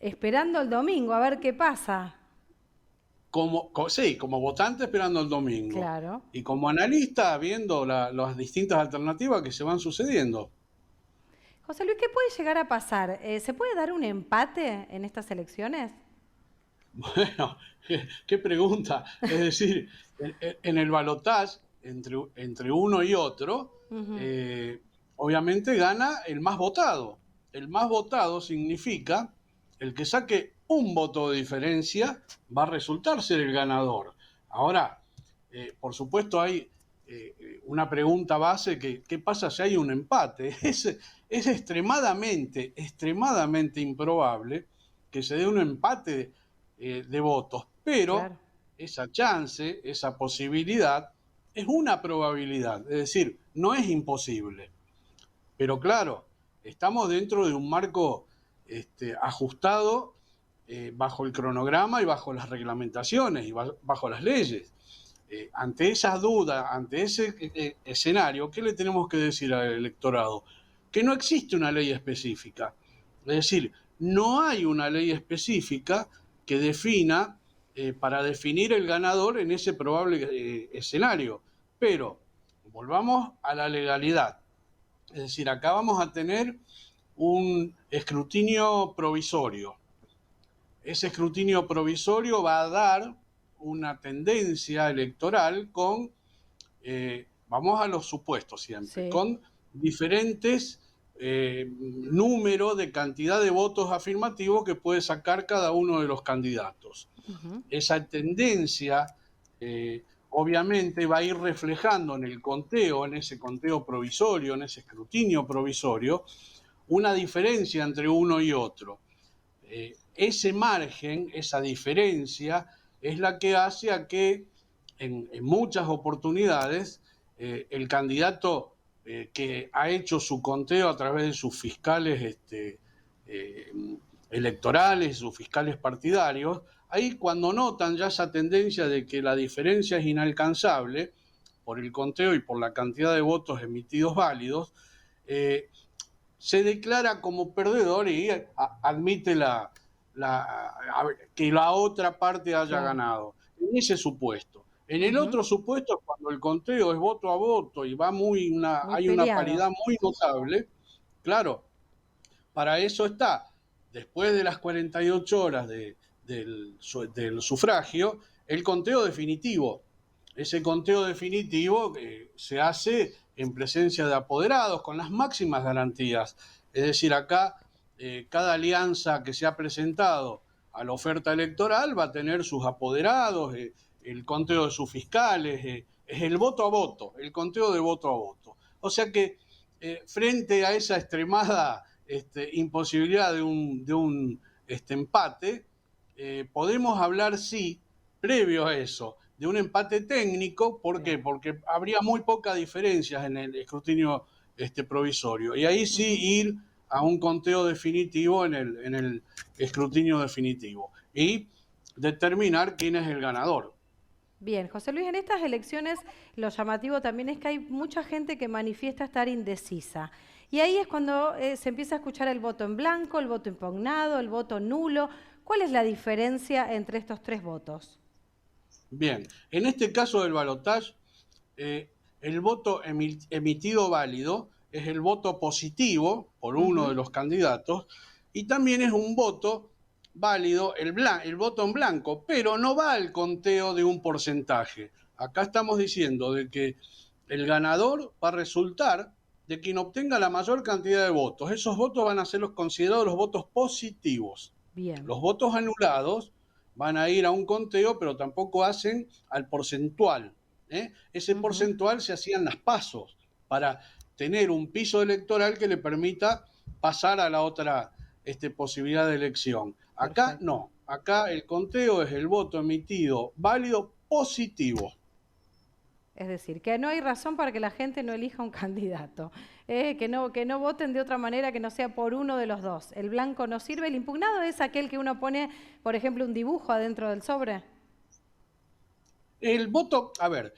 Esperando el domingo, a ver qué pasa. Sí, como votante esperando el domingo. Claro. Y como analista viendo las distintas alternativas que se van sucediendo. José Luis, ¿qué puede llegar a pasar? ¿Se puede dar un empate en estas elecciones? Bueno, qué pregunta. Es decir, en el balotaje entre uno y otro, Ujú. eh, obviamente gana el más votado. El más votado significa el que saque un voto de diferencia va a resultar ser el ganador. Ahora, por supuesto, hay una pregunta base que ¿qué pasa si hay un empate? Es extremadamente improbable que se dé un empate de votos, pero Claro. esa chance, esa posibilidad, es una probabilidad, es decir, no es imposible. Pero claro, estamos dentro de un marco ajustado bajo el cronograma y bajo las reglamentaciones y bajo las leyes. Ante esas dudas, ante ese escenario, ¿qué le tenemos que decir al electorado? Que no existe una ley específica. Es decir, no hay una ley específica que defina para definir el ganador en ese probable escenario. Pero volvamos a la legalidad. Es decir, acá vamos a tener un escrutinio provisorio. Ese escrutinio provisorio va a dar una tendencia electoral con, vamos a los supuestos siempre, Sí. con diferentes números de cantidad de votos afirmativos que puede sacar cada uno de los candidatos. Ujú. Esa tendencia obviamente va a ir reflejando en el conteo, en ese conteo provisorio, en ese escrutinio provisorio, una diferencia entre uno y otro. Ese margen, esa diferencia, es la que hace a que en muchas oportunidades el candidato que ha hecho su conteo a través de sus fiscales eh, electorales, sus fiscales partidarios, ahí cuando notan ya esa tendencia de que la diferencia es inalcanzable por el conteo y por la cantidad de votos emitidos válidos, eh, se declara como perdedor y admite que la otra parte haya Claro. ganado. En ese supuesto. En el Ujú. otro supuesto, cuando el conteo es voto a voto y Muy hay una peleado. paridad muy notable, claro, para eso está, después de las 48 horas del sufragio, el conteo definitivo. Ese conteo definitivo se hace en presencia de apoderados con las máximas garantías. Es decir, acá cada alianza que se ha presentado a la oferta electoral va a tener sus apoderados, el conteo de sus fiscales, es el voto a voto, el conteo de voto a voto. O sea que frente a esa extremada imposibilidad de un empate, podemos hablar, sí, previo a eso, de un empate técnico. ¿Por qué? Bien. Porque habría muy pocas diferencias en el escrutinio provisorio. Y ahí sí Ujú. ir a un conteo definitivo en el escrutinio definitivo. Y determinar quién es el ganador. Bien, José Luis, en estas elecciones lo llamativo también es que hay mucha gente que manifiesta estar indecisa. Y ahí es cuando se empieza a escuchar el voto en blanco, el voto impugnado, el voto nulo. ¿Cuál es la diferencia entre estos tres votos? Bien, en este caso del balotaje, el voto emitido válido es el voto positivo por uno de Ujú. los candidatos y también es un voto válido el voto en blanco, pero no va al conteo de un porcentaje. Acá estamos diciendo de que el ganador va a resultar de quien obtenga la mayor cantidad de votos. Esos votos van a ser los considerados los votos positivos. Bien. Los votos anulados van a ir a un conteo, pero tampoco hacen al porcentual. Ese Ujú. porcentual se hacían las pasos para tener un piso electoral que le permita pasar a la otra posibilidad de elección. Acá Perfecto. no, acá el conteo es el voto emitido válido positivo. Es decir, que no hay razón para que la gente no elija un candidato, que no voten de otra manera que no sea por uno de los dos. El blanco no sirve, el impugnado es aquel que uno pone, por ejemplo, un dibujo adentro del sobre. El voto, a ver,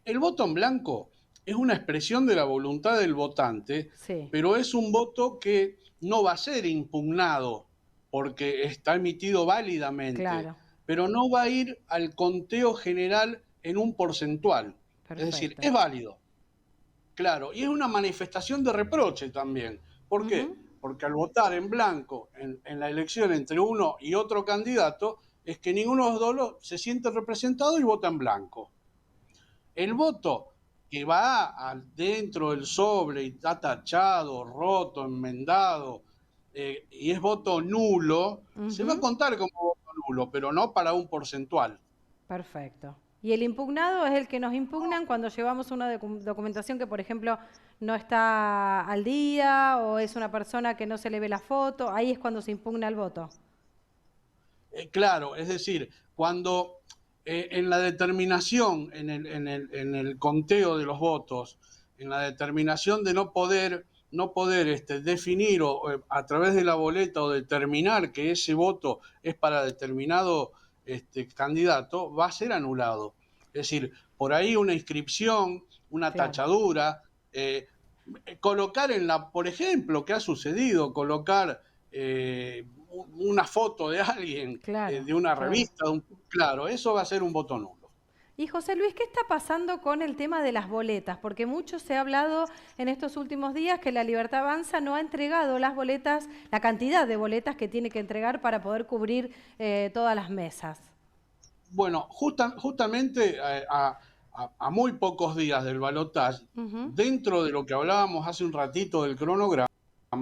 el voto en blanco es una expresión de la voluntad del votante, Sí. pero es un voto que no va a ser impugnado. porque está emitido válidamente, claro, pero no va a ir al conteo general en un porcentual. Es decir, perfecto. es válido, claro, y es una manifestación de reproche también. ¿Por qué? Ujú. Porque al votar en blanco en la elección entre uno y otro candidato, es que ninguno de los dos se siente representado y vota en blanco. El voto que va dentro del sobre y está tachado, roto, enmendado, y es voto nulo, se va a Ujú. contar como voto nulo, pero no para un porcentual. Perfecto. Y el impugnado es el que nos impugnan cuando llevamos una documentación que, por ejemplo, no está al día o es una persona que no se le ve la foto. Ahí es cuando se impugna el voto. Claro, es decir, cuando en la determinación, en el conteo de los votos, en la determinación de no poder definir a través de la boleta o determinar que ese voto es para determinado candidato, va a ser anulado. Es decir, por ahí una inscripción, una Claro. tachadura, colocar por ejemplo, que ha sucedido, colocar una foto de alguien, Claro, de una claro. revista, claro, eso va a ser un voto nulo. Y José Luis, ¿qué está pasando con el tema de las boletas? Porque mucho se ha hablado en estos últimos días que la Libertad Avanza no ha entregado las boletas, la cantidad de boletas que tiene que entregar para poder cubrir todas las mesas. Bueno, justamente a muy pocos días del balotaje, Ujú. dentro de lo que hablábamos hace un ratito del cronograma,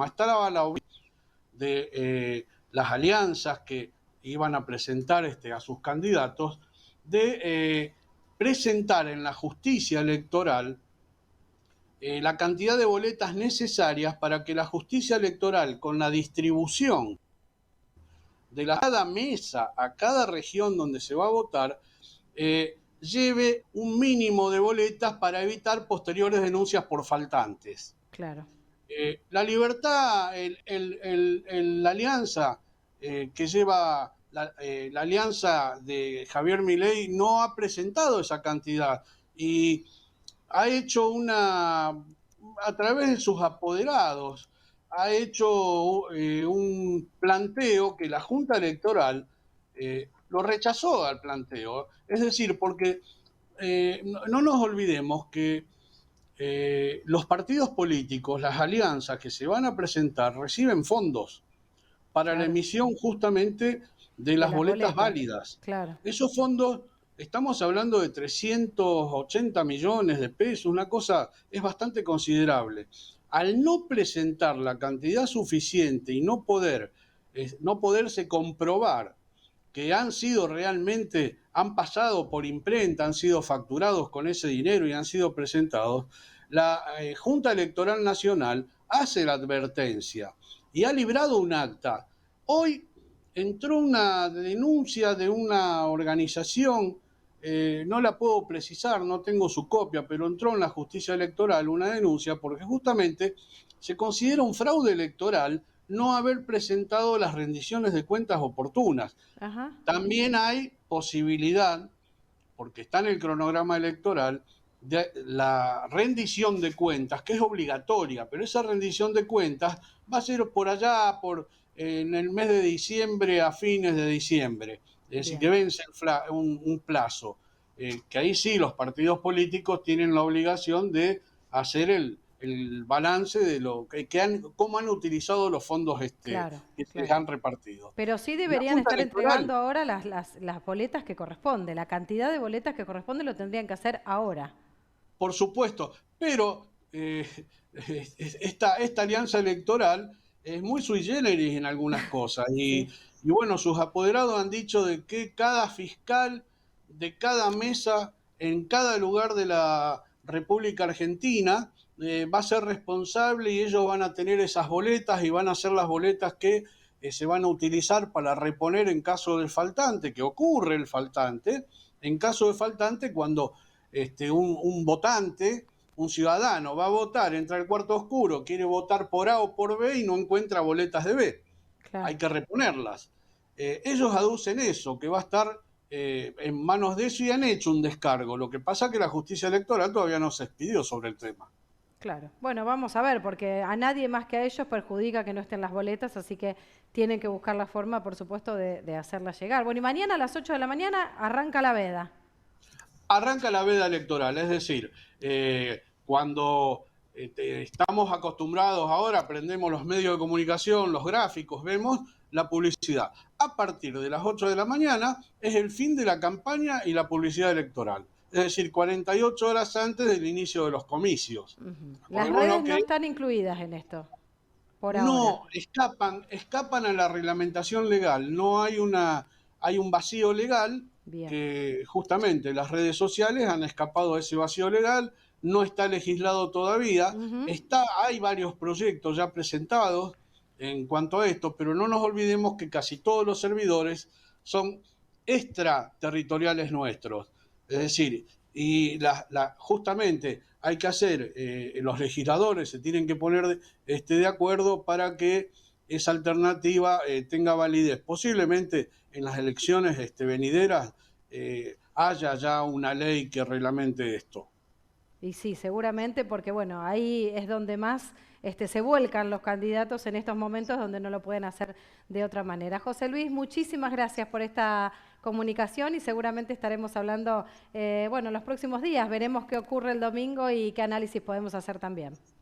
estaba la obligación de las alianzas que iban a presentar a sus candidatos, de presentar en la justicia electoral la cantidad de boletas necesarias para que la justicia electoral, con la distribución de cada mesa a cada región donde se va a votar, lleve un mínimo de boletas para evitar posteriores denuncias por faltantes. Claro. La libertad, la alianza que lleva la alianza de Javier Milei no ha presentado esa cantidad y ha hecho a través de sus apoderados, ha hecho un planteo que la Junta Electoral lo rechazó al planteo. Es decir, porque no nos olvidemos que los partidos políticos, las alianzas que se van a presentar, reciben fondos para la Claro. emisión justamente de De las las boletas boletas. válidas. Claro. Esos fondos, estamos hablando de 380 millones de pesos, una cosa es bastante considerable. Al no presentar la cantidad suficiente y no poderse comprobar que han sido realmente, han pasado por imprenta, han sido facturados con ese dinero y han sido presentados, la Junta Electoral Nacional hace la advertencia y ha librado un acta. Hoy entró una denuncia de una organización, no la puedo precisar, no tengo su copia, pero entró en la justicia electoral una denuncia porque justamente se considera un fraude electoral no haber presentado las rendiciones de cuentas oportunas. Ajá. También hay posibilidad, porque está en el cronograma electoral, de la rendición de cuentas, que es obligatoria, pero esa rendición de cuentas va a ser por allá, en el mes de diciembre a fines de diciembre. Es decir, que Bien. vence un plazo. Que ahí sí los partidos políticos tienen la obligación de hacer el balance de cómo han utilizado los fondos Claro, que se les claro. han repartido. Pero sí La deberían Junta estar Electoral, entregando ahora las boletas que corresponde. La cantidad de boletas que corresponde lo tendrían que hacer ahora. por supuesto, pero esta alianza electoral es muy sui generis en algunas cosas Sí, y bueno, sus apoderados han dicho de que cada fiscal de cada mesa en cada lugar de la República Argentina va a ser responsable y ellos van a tener esas boletas y van a ser las boletas que se van a utilizar para reponer en caso del faltante, que ocurre el faltante, en caso de faltante cuando un votante, un ciudadano va a votar, entra al cuarto oscuro, quiere votar por A o por B y no encuentra boletas de B. Hay claro. que reponerlas. Ellos aducen eso, que va a estar en manos de eso y han hecho un descargo. Lo que pasa es que la justicia electoral todavía no se expidió sobre el tema. Claro. Bueno, vamos a ver, porque a nadie más que a ellos perjudica que no estén las boletas, así que tienen que buscar la forma, por supuesto, de hacerlas llegar. Bueno, y mañana a las 8 de la mañana arranca la veda. Arranca la veda electoral, es decir, cuando estamos acostumbrados ahora, prendemos los medios de comunicación, los gráficos, vemos la publicidad. A partir de las 8 de la mañana es el fin de la campaña y la publicidad electoral. Es decir, 48 horas antes del inicio de los comicios. Las redes Acordémonos no que están incluidas en esto, por ahora. no escapan a la reglamentación legal. No hay hay un vacío legal Bien. que justamente las redes sociales han escapado a ese vacío legal. No está legislado todavía. Hay varios proyectos ya presentados en cuanto a esto, pero no nos olvidemos que casi todos los servidores son extraterritoriales nuestros. Es decir, justamente hay que hacer, los legisladores se tienen que poner de acuerdo para que esa alternativa tenga validez. Posiblemente en las elecciones venideras haya ya una ley que reglamente esto. Y sí, seguramente, porque bueno, ahí es donde más se vuelcan los candidatos en estos momentos donde no lo pueden hacer de otra manera. José Luis, muchísimas gracias por esta comunicación y seguramente estaremos hablando, bueno, los próximos días. Veremos qué ocurre el domingo y qué análisis podemos hacer también.